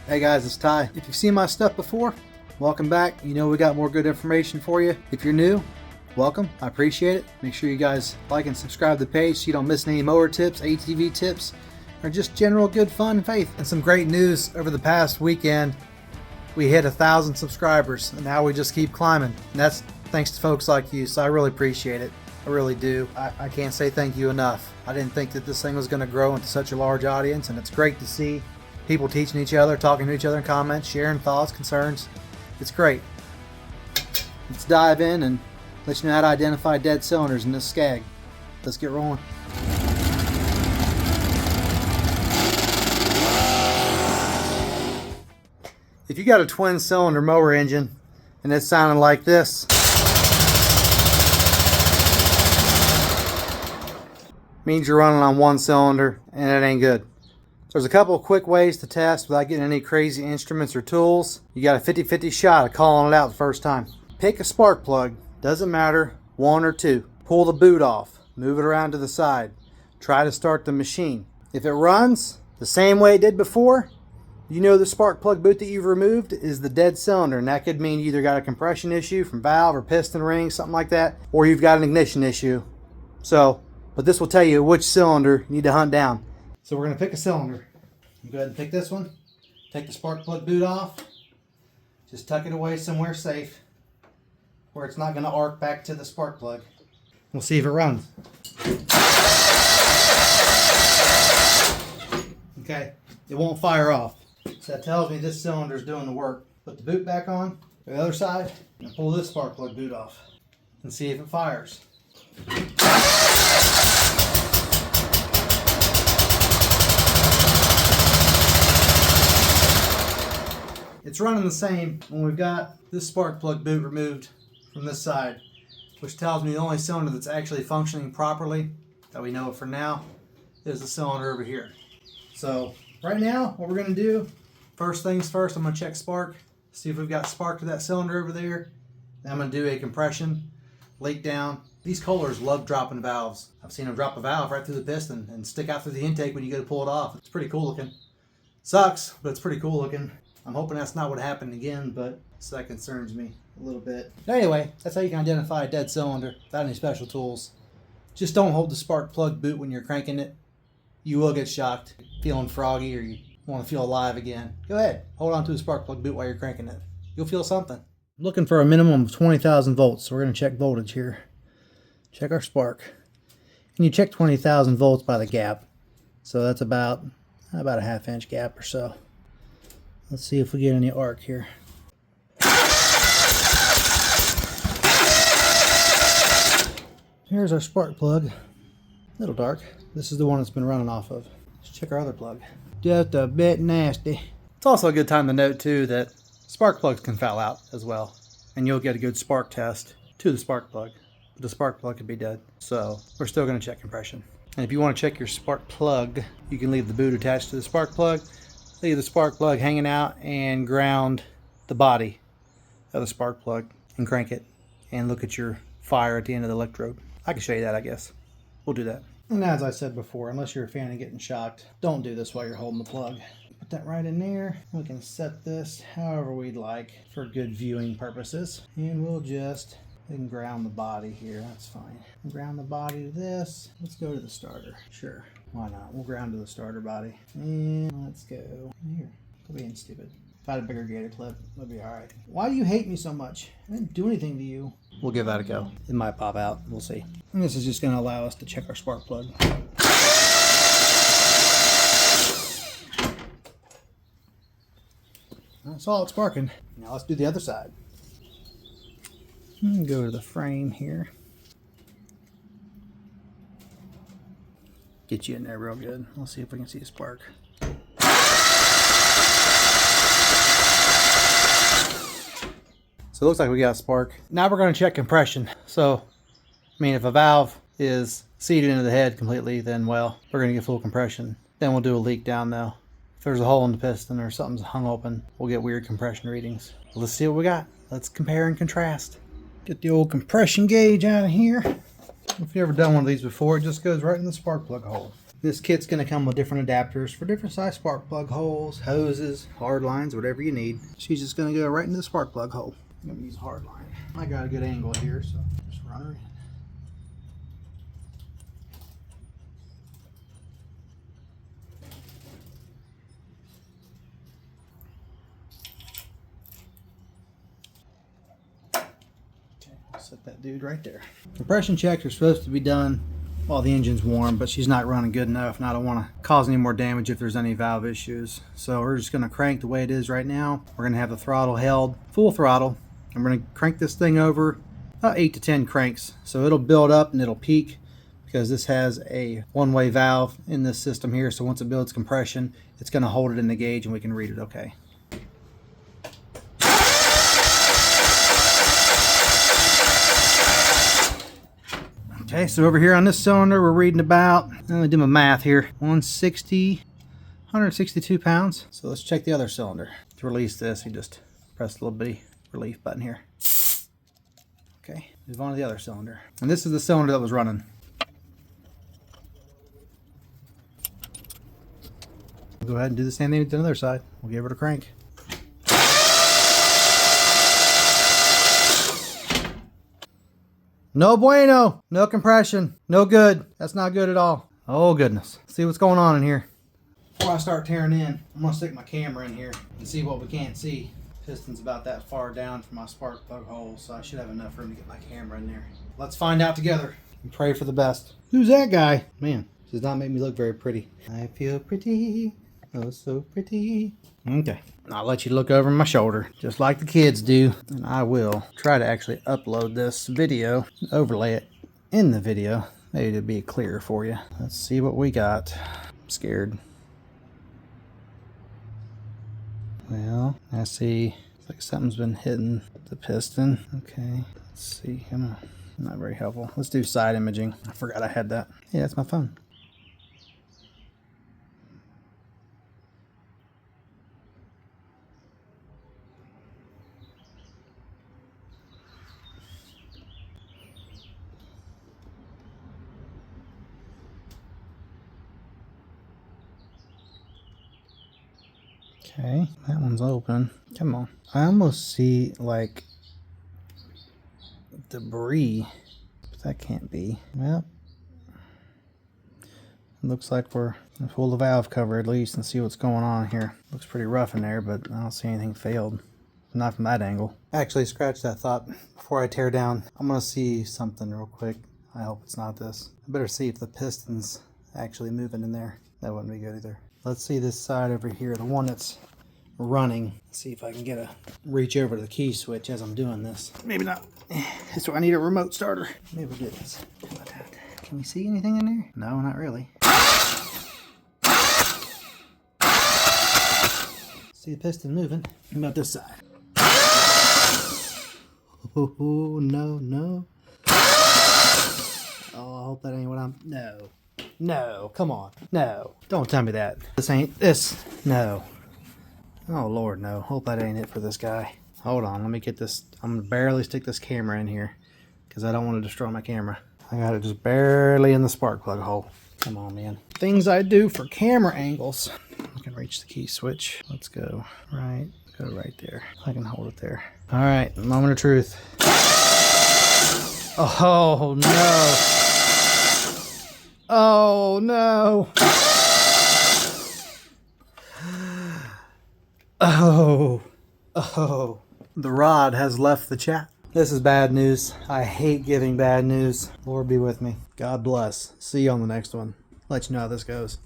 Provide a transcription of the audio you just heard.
Hey guys, it's Ty. If you've seen my stuff before, welcome back. You know we got more good information for you. If you're new, welcome. I appreciate it. Make sure you guys like and subscribe to the page so you don't miss any mower tips, ATV tips, or just general good fun and faith. And some great news over the past weekend. We hit 1,000 subscribers and now we just keep climbing. And that's thanks to folks like you, so I really appreciate it. I really do. I can't say thank you enough. I didn't think that this thing was going to grow into such a large audience, and it's great to see people teaching each other, talking to each other in comments, sharing thoughts, concerns. It's great. Let's dive in and let you know how to identify dead cylinders in this skag. Let's get rolling. If you got a twin cylinder mower engine and it's sounding like this, means you're running on one cylinder and it ain't good. There's a couple of quick ways to test without getting any crazy instruments or tools. You got a 50-50 shot of calling it out the first time. Pick a spark plug, doesn't matter, one or two. Pull the boot off, move it around to the side. Try to start the machine. If it runs the same way it did before, you know the spark plug boot that you've removed is the dead cylinder, and that could mean you either got a compression issue from valve or piston ring, something like that, or you've got an ignition issue. But this will tell you which cylinder you need to hunt down. So we're going to pick a cylinder. Go ahead and pick this one. Take the spark plug boot off. Just tuck it away somewhere safe where it's not going to arc back to the spark plug. We'll see if it runs. Okay, it won't fire off. So that tells me this cylinder is doing the work. Put the boot back on, the other side, and pull this spark plug boot off and see if it fires. It's running the same when we've got this spark plug boot removed from this side, which tells me the only cylinder that's actually functioning properly, that we know it for now, is the cylinder over here. So right now, what we're going to do, first things first, I'm going to check spark, see if we've got spark to that cylinder over there. Then I'm going to do a compression, leak down. These coilers love dropping valves. I've seen them drop a valve right through the piston and stick out through the intake when you go to pull it off. It's pretty cool looking. Sucks, but it's pretty cool looking. I'm hoping that's not what happened again, but so that concerns me a little bit. But anyway, that's how you can identify a dead cylinder without any special tools. Just don't hold the spark plug boot when you're cranking it. You will get shocked, feeling froggy, or you want to feel alive again. Go ahead, hold on to the spark plug boot while you're cranking it. You'll feel something. I'm looking for a minimum of 20,000 volts, so we're going to check voltage here. Check our spark. And you check 20,000 volts by the gap. So that's about a ½ inch gap or so. Let's see if we get any arc here. Here's our spark plug. A little dark. This is the one it's been running off of. Let's check our other plug. Just a bit nasty. It's also a good time to note too that spark plugs can foul out as well. And you'll get a good spark test to the spark plug. But the spark plug could be dead. So we're still going to check compression. And if you want to check your spark plug, you can leave the boot attached to the spark plug. Leave the spark plug hanging out and ground the body of the spark plug and crank it and look at your fire at the end of the electrode. I can show you that, I guess. We'll do that. And as I said before, unless you're a fan of getting shocked, don't do this while you're holding the plug. Put that right in there. We can set this however we'd like for good viewing purposes. And we'll just ground the body here. That's fine. Ground the body to this. Let's go to the starter. Sure. Why not? We'll ground to the starter body. And let's go here. Quit being stupid. If I had a bigger gator clip, it'd be alright. Why do you hate me so much? I didn't do anything to you. We'll give that a go. It might pop out. We'll see. And this is just going to allow us to check our spark plug. That's all it's sparking. Now let's do the other side. Go to the frame here. Get you in there real good. Let's see if we can see a spark. So it looks like we got a spark. Now we're going to check compression. So, I mean, if a valve is seated into the head completely, then well, we're going to get full compression. Then we'll do a leak down though. If there's a hole in the piston or something's hung open, we'll get weird compression readings. Let's see what we got. Let's compare and contrast. Get the old compression gauge out of here. If you've ever done one of these before, it just goes right in the spark plug hole. This kit's going to come with different adapters for different size spark plug holes, hoses, hard lines, whatever you need. She's just going to go right into the spark plug hole. I'm going to use a hard line. I got a good angle here, so just run her in. Set that dude right there. Compression checks are supposed to be done while the engine's warm, but she's not running good enough, and I don't want to cause any more damage if there's any valve issues. So we're just going to crank the way it is right now. We're going to have the throttle held full throttle, and we're going to crank this thing over about 8 to 10 cranks. So it'll build up and it'll peak because this has a one-way valve in this system here. So once it builds compression, it's going to hold it in the gauge and we can read it okay. Okay, so over here on this cylinder, we're reading about, let me do my math here, 162 pounds. So let's check the other cylinder. To release this, you just press the little bitty relief button here. Okay, move on to the other cylinder. And this is the cylinder that was running. We'll go ahead and do the same thing to the other side. We'll give it a crank. No bueno, no compression, no good. That's not good at all. Oh goodness. See what's going on in here. Before I start tearing in, I'm gonna stick my camera in here and see what we can't see. Piston's about that far down from my spark plug hole, so I should have enough room to get my camera in there. Let's find out together and pray for the best. Who's that guy? Man, this does not make me look very pretty. I feel pretty, oh so pretty. Okay, I'll let you look over my shoulder, just like the kids do. And I will try to actually upload this video, overlay it in the video. Maybe it'll be clearer for you. Let's see what we got. I'm scared. Well, I see it's like something's been hitting the piston. Okay, let's see, come on. Not very helpful. Let's do side imaging. I forgot I had that. Yeah, that's my phone. Okay, that one's open. Come on. I almost see like debris, but that can't be. Well, it looks like we're gonna pull the valve cover at least and see what's going on here. Looks pretty rough in there, but I don't see anything failed. Not from that angle. Actually, scratch that thought. Before I tear down, I'm gonna see something real quick. I hope it's not this. I better see if the piston's actually moving in there. That wouldn't be good either. Let's see this side over here, the one that's running. Let's see if I can get a reach over to the key switch as I'm doing this. Maybe not. So I need a remote starter. Maybe we'll do this. How about that? Can we see anything in there? No, not really. See the piston moving. How about this side? Oh, no, no. Oh, I hope that ain't what I'm... No. No, come on. No. Don't tell me that. This ain't... This. No. Oh, Lord, no. Hope that ain't it for this guy. Hold on. Let me get this... I'm going to barely stick this camera in here because I don't want to destroy my camera. I got it just barely in the spark plug hole. Come on, man. Things I do for camera angles. I can reach the key switch. Let's go right. Go right there. I can hold it there. All right. Moment of truth. Oh, no. Oh, no. Oh. Oh. The rod has left the chat. This is bad news. I hate giving bad news. Lord be with me. God bless. See you on the next one. Let you know how this goes.